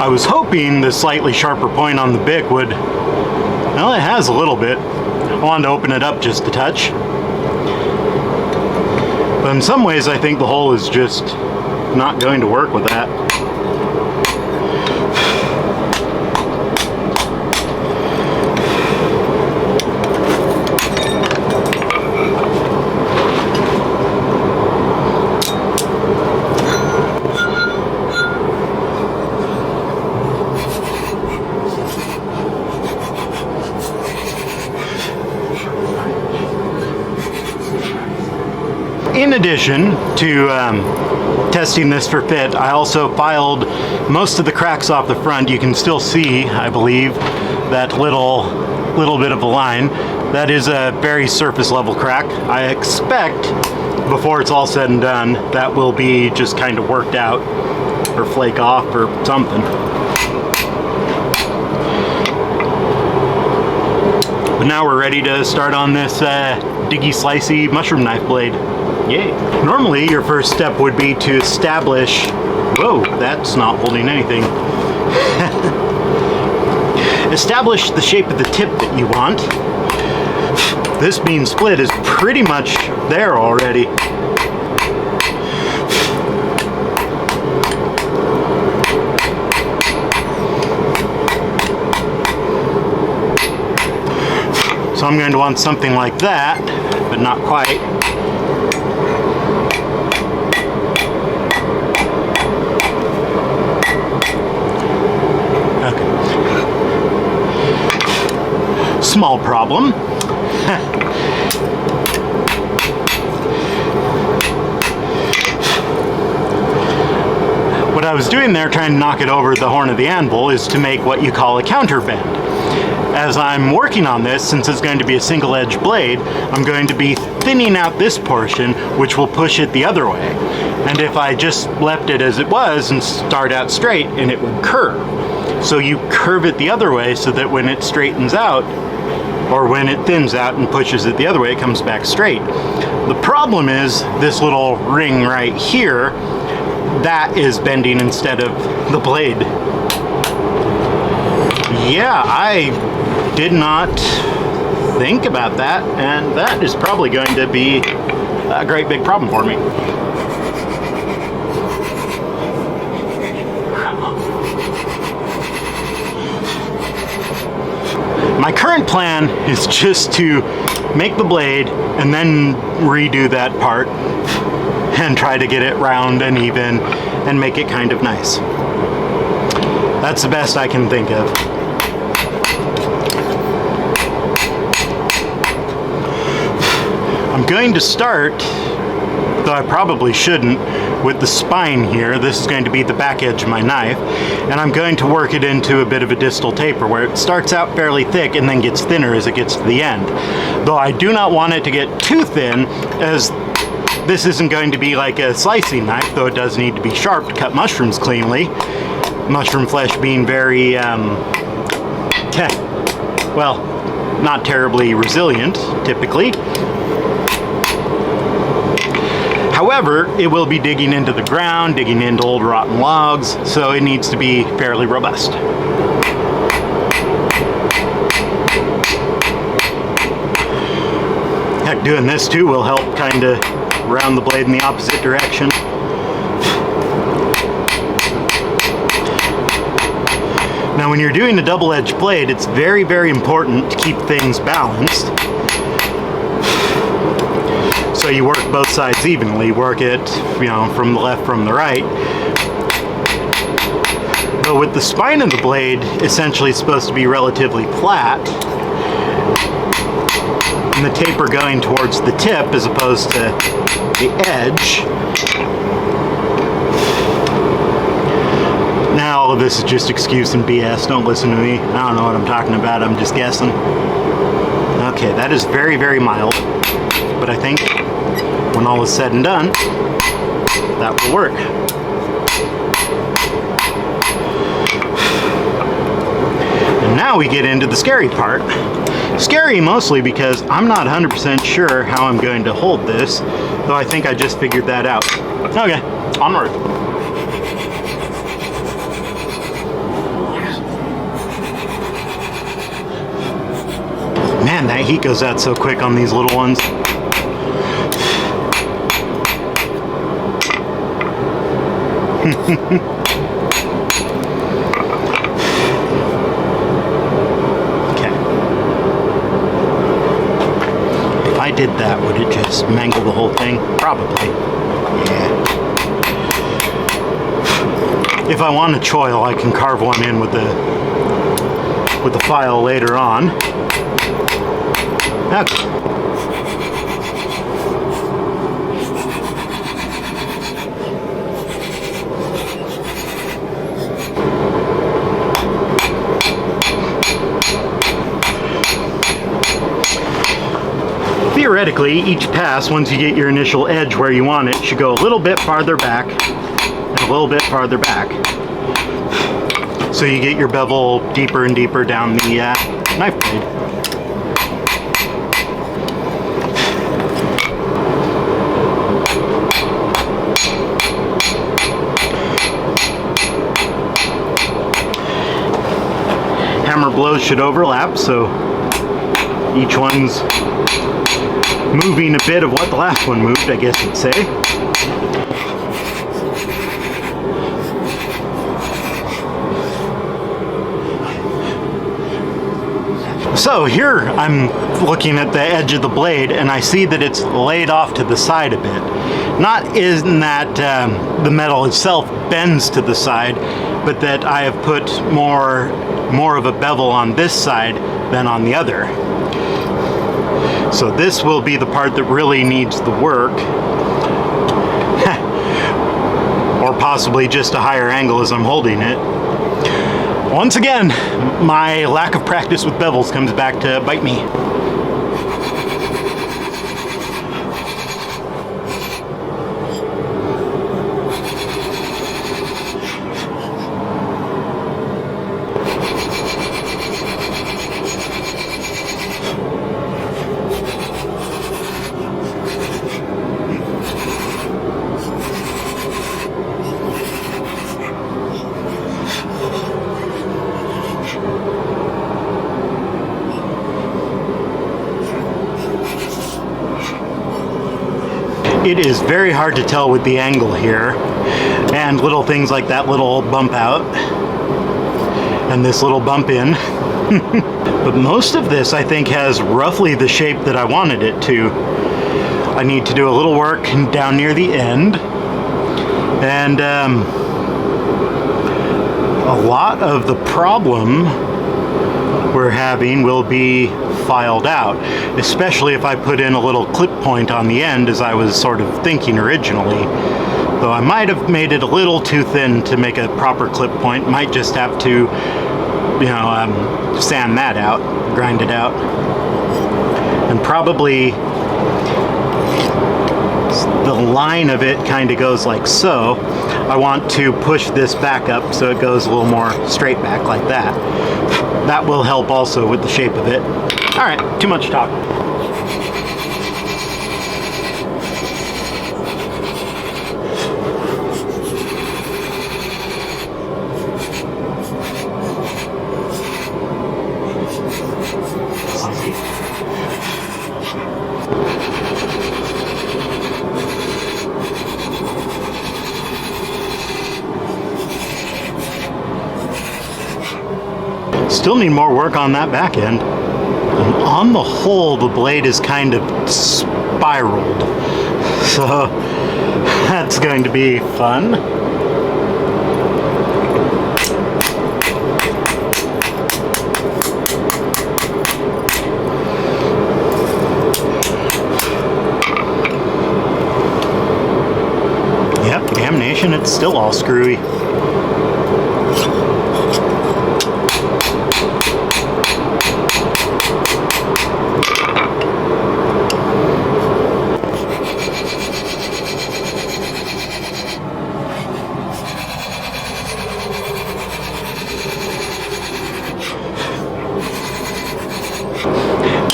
I was hoping the slightly sharper point on the bick would, well, it has a little bit. I wanted to open it up just a touch. But in some ways I think the hole is just not going to work with that. In addition to testing this for fit, I also filed most of the cracks off the front. You can still see, I believe, that little bit of a line. That is a very surface level crack. I expect before it's all said and done that will be just kind of worked out or flake off or something. But now we're ready to start on this diggy slicey mushroom knife blade. Yay. Normally your first step would be to establish, whoa, that's not holding anything. Establish the shape of the tip that you want. This being split is pretty much there already. So I'm going to want something like that, but not quite. Small problem. What I was doing there, trying to knock it over the horn of the anvil, is to make what you call a counter bend. As I'm working on this, since it's going to be a single edge blade, I'm going to be thinning out this portion, which will push it the other way. And if I just left it as it was and start out straight, and it would curve. So you curve it the other way so that when it straightens out, or when it thins out and pushes it the other way, it comes back straight. The problem is this little ring right here, that is bending instead of the blade. Yeah, I did not think about that, and that is probably going to be a great big problem for me. My current plan is just to make the blade and then redo that part and try to get it round and even and make it kind of nice. That's the best I can think of. I'm going to start, though I probably shouldn't, with the spine here. This is going to be the back edge of my knife, and I'm going to work it into a bit of a distal taper where it starts out fairly thick and then gets thinner as it gets to the end. Though I do not want it to get too thin, as this isn't going to be like a slicing knife, though it does need to be sharp to cut mushrooms cleanly. Mushroom flesh being very, well, not terribly resilient, typically. However, it will be digging into the ground, digging into old rotten logs, so it needs to be fairly robust. Heck, doing this too will help kind of round the blade in the opposite direction. Now when you're doing a double-edged blade, it's very, very important to keep things balanced. So you work both sides evenly, work it, you know, from the left, from the right. But with the spine of the blade, essentially it's supposed to be relatively flat, and the taper going towards the tip as opposed to the edge. Now all of this is just excuse and BS, don't listen to me. I don't know what I'm talking about, I'm just guessing. Okay, that is very, very mild, but I think when all is said and done, that will work. And now we get into the scary part. Scary mostly because I'm not 100% sure how I'm going to hold this, though I think I just figured that out. Okay, onward. Man, that heat goes out so quick on these little ones. Okay. If I did that, would it just mangle the whole thing? Probably. Yeah. If I want a choil, I can carve one in with the file later on. Okay. Theoretically, each pass, once you get your initial edge where you want it, should go a little bit farther back and a little bit farther back. So you get your bevel deeper and deeper down the knife blade. Hammer blows should overlap, so each one's moving a bit of what the last one moved, I guess you'd say. So here I'm looking at the edge of the blade and I see that it's laid off to the side a bit. Not in that the metal itself bends to the side, but that I have put more of a bevel on this side than on the other. So this will be the part that really needs the work. Or possibly just a higher angle as I'm holding it. Once again, my lack of practice with bevels comes back to bite me. It is very hard to tell with the angle here, and little things like that little bump out and this little bump in. But most of this I think has roughly the shape that I wanted it to. I need to do a little work down near the end, and a lot of the problem we're having will be filed out, especially if I put in a little clip point on the end as I was sort of thinking originally. Though I might have made it a little too thin to make a proper clip point. Might just have to, you know, sand that out, grind it out. And probably the line of it kind of goes like so. I want to push this back up so it goes a little more straight back like that. That will help also with the shape of it. All right, too much talk. Still need more work on that back end. And on the whole, the blade is kind of spiraled. So that's going to be fun. Yep, damnation, it's still all screwy.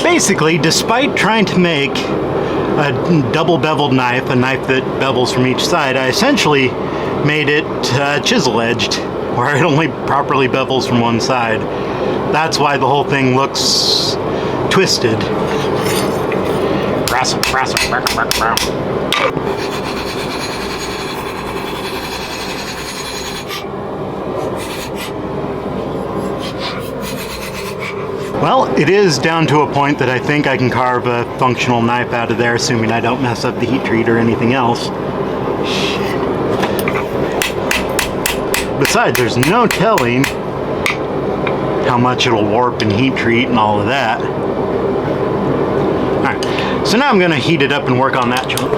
Basically, despite trying to make a double beveled knife, a knife that bevels from each side, I essentially made it chisel edged, where it only properly bevels from one side. That's why the whole thing looks twisted. Well, it is down to a point that I think I can carve a functional knife out of there, assuming I don't mess up the heat treat or anything else. Shit. Besides, there's no telling how much it'll warp and heat treat and all of that. Alright, so now I'm going to heat it up and work on that chunk.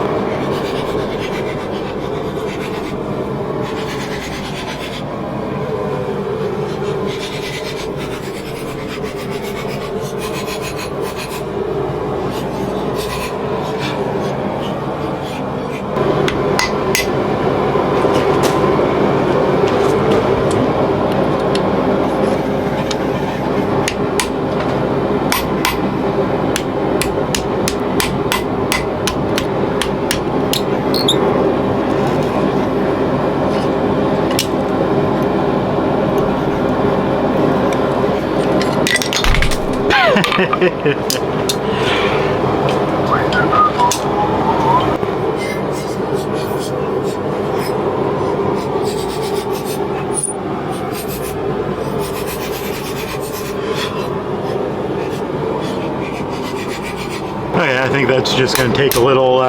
Okay, I think that's just going to take a little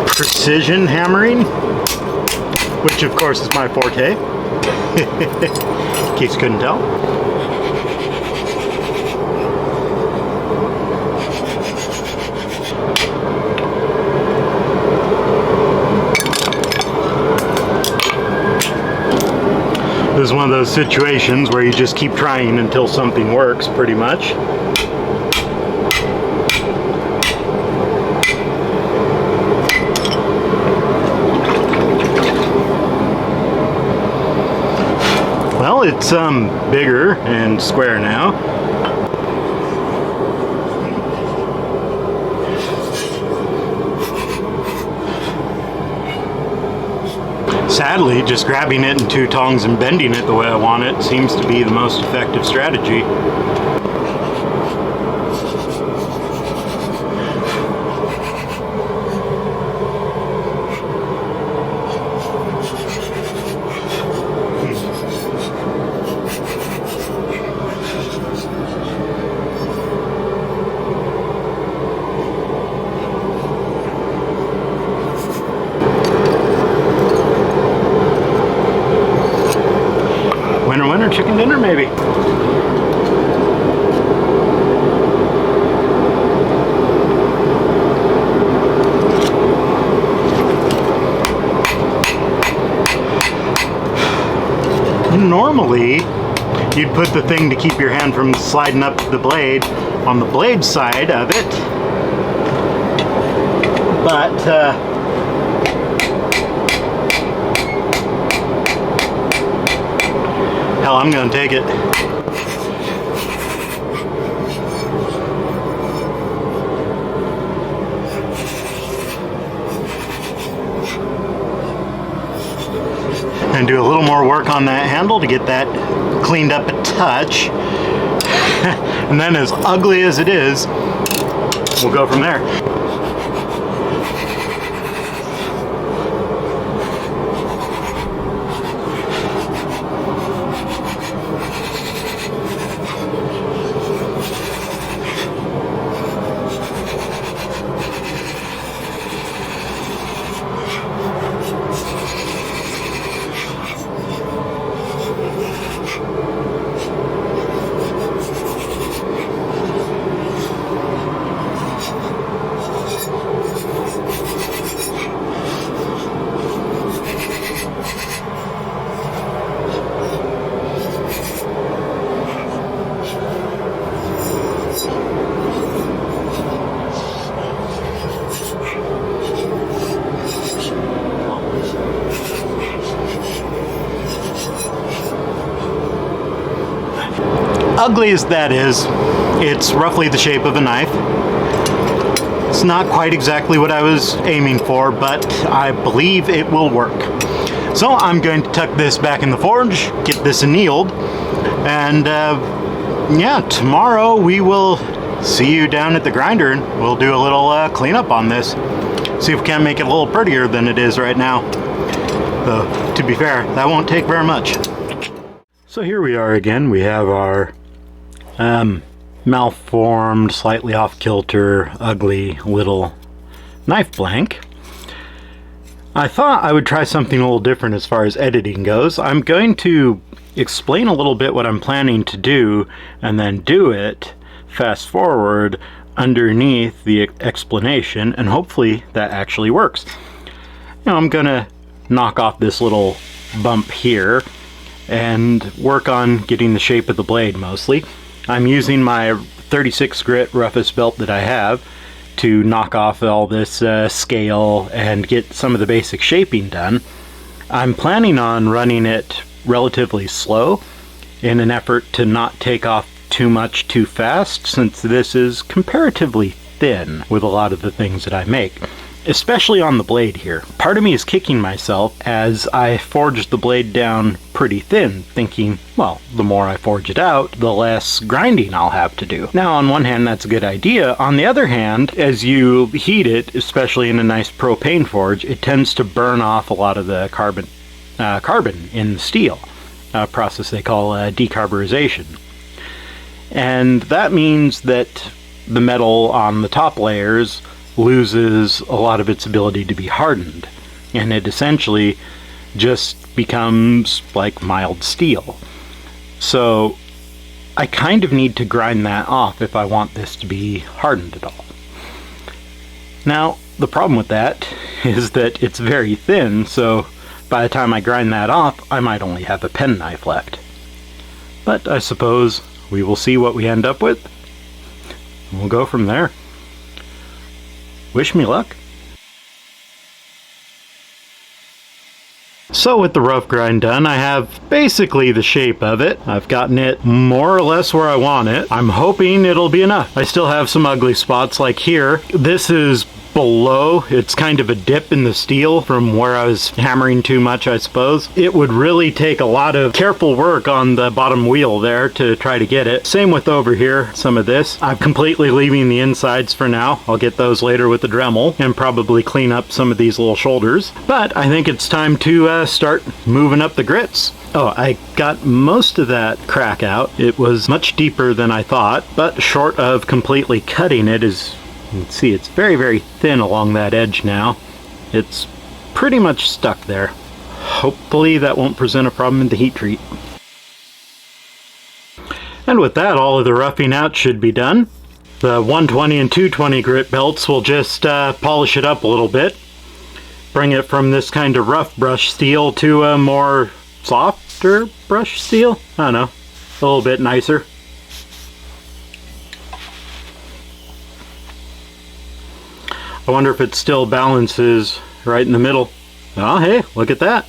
precision hammering, which of course is my forte, in case you couldn't tell. This is one of those situations where you just keep trying until something works, pretty much. Well, it's bigger and square now. Sadly, just grabbing it in two tongs and bending it the way I want it seems to be the most effective strategy. Winner, chicken dinner, maybe. Normally, you'd put the thing to keep your hand from sliding up the blade on the blade side of it, but hell, I'm gonna take it. And do a little more work on that handle to get that cleaned up a touch. And then, as ugly as it is, we'll go from there. Ugly as that is, it's roughly the shape of a knife. It's not quite exactly what I was aiming for, but I believe it will work. So I'm going to tuck this back in the forge, get this annealed, and yeah, tomorrow we will see you down at the grinder and we'll do a little cleanup on this. See if we can't make it a little prettier than it is right now. Though, to be fair, that won't take very much. So here we are again. We have our malformed, slightly off kilter, ugly little knife blank. I thought I would try something a little different as far as editing goes. I'm going to explain a little bit what I'm planning to do and then do it fast forward underneath the explanation, and hopefully that actually works. I'm gonna knock off this little bump here and work on getting the shape of the blade mostly. I'm using my 36 grit roughest belt that I have to knock off all this scale and get some of the basic shaping done. I'm planning on running it relatively slow in an effort to not take off too much too fast, since this is comparatively thin with a lot of the things that I make, especially on the blade here. Part of me is kicking myself as I forged the blade down pretty thin, thinking, well, the more I forge it out, the less grinding I'll have to do. Now, on one hand, that's a good idea. On the other hand, as you heat it, especially in a nice propane forge, it tends to burn off a lot of the carbon in the steel, a process they call decarburization. And that means that the metal on the top layers loses a lot of its ability to be hardened, and it essentially just becomes like mild steel. So I kind of need to grind that off if I want this to be hardened at all. Now, the problem with that is that it's very thin, so by the time I grind that off, I might only have a penknife left. But I suppose we will see what we end up with. We'll go from there. Wish me luck. So with the rough grind done, I have basically the shape of it. I've gotten it more or less where I want it. I'm hoping it'll be enough. I still have some ugly spots like here. This is below. It's kind of a dip in the steel from where I was hammering too much, I suppose. It would really take a lot of careful work on the bottom wheel there to try to get it. Same with over here, some of this. I'm completely leaving the insides for now. I'll get those later with the Dremel and probably clean up some of these little shoulders. But I think it's time to start moving up the grits. Oh, I got most of that crack out. It was much deeper than I thought, but short of completely cutting it, is you can see it's very, very thin along that edge now. It's pretty much stuck there. Hopefully that won't present a problem in the heat treat. And with that, all of the roughing out should be done. The 120 and 220 grit belts will just polish it up a little bit. Bring it from this kind of rough brush steel to a more softer brush steel. I don't know, a little bit nicer. I wonder if it still balances right in the middle. Oh, hey, look at that.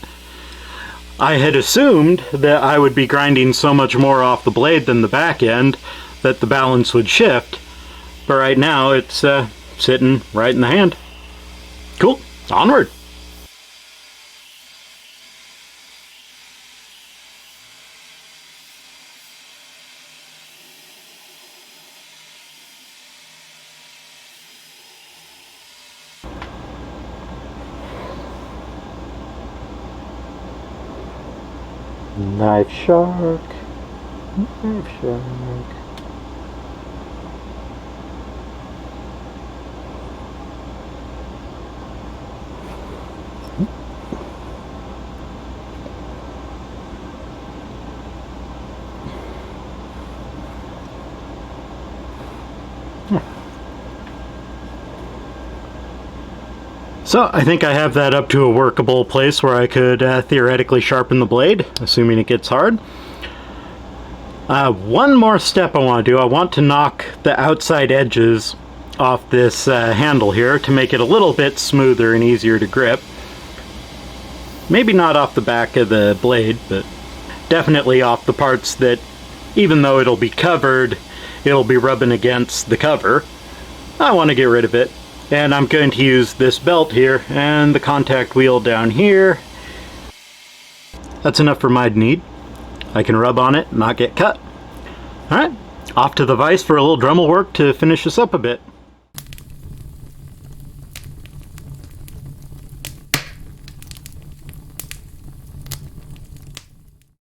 I had assumed that I would be grinding so much more off the blade than the back end that the balance would shift. But right now it's sitting right in the hand. Cool, onward. Knife shark, knife shark. So I think I have that up to a workable place where I could theoretically sharpen the blade, assuming it gets hard. One more step I want to do. I want to knock the outside edges off this handle here to make it a little bit smoother and easier to grip. Maybe not off the back of the blade, but definitely off the parts that, even though it'll be covered, it'll be rubbing against the cover. I want to get rid of it. And I'm going to use this belt here and the contact wheel down here. That's enough for my need. I can rub on it and not get cut. Alright, Off to the vise for a little Dremel work to finish this up a bit.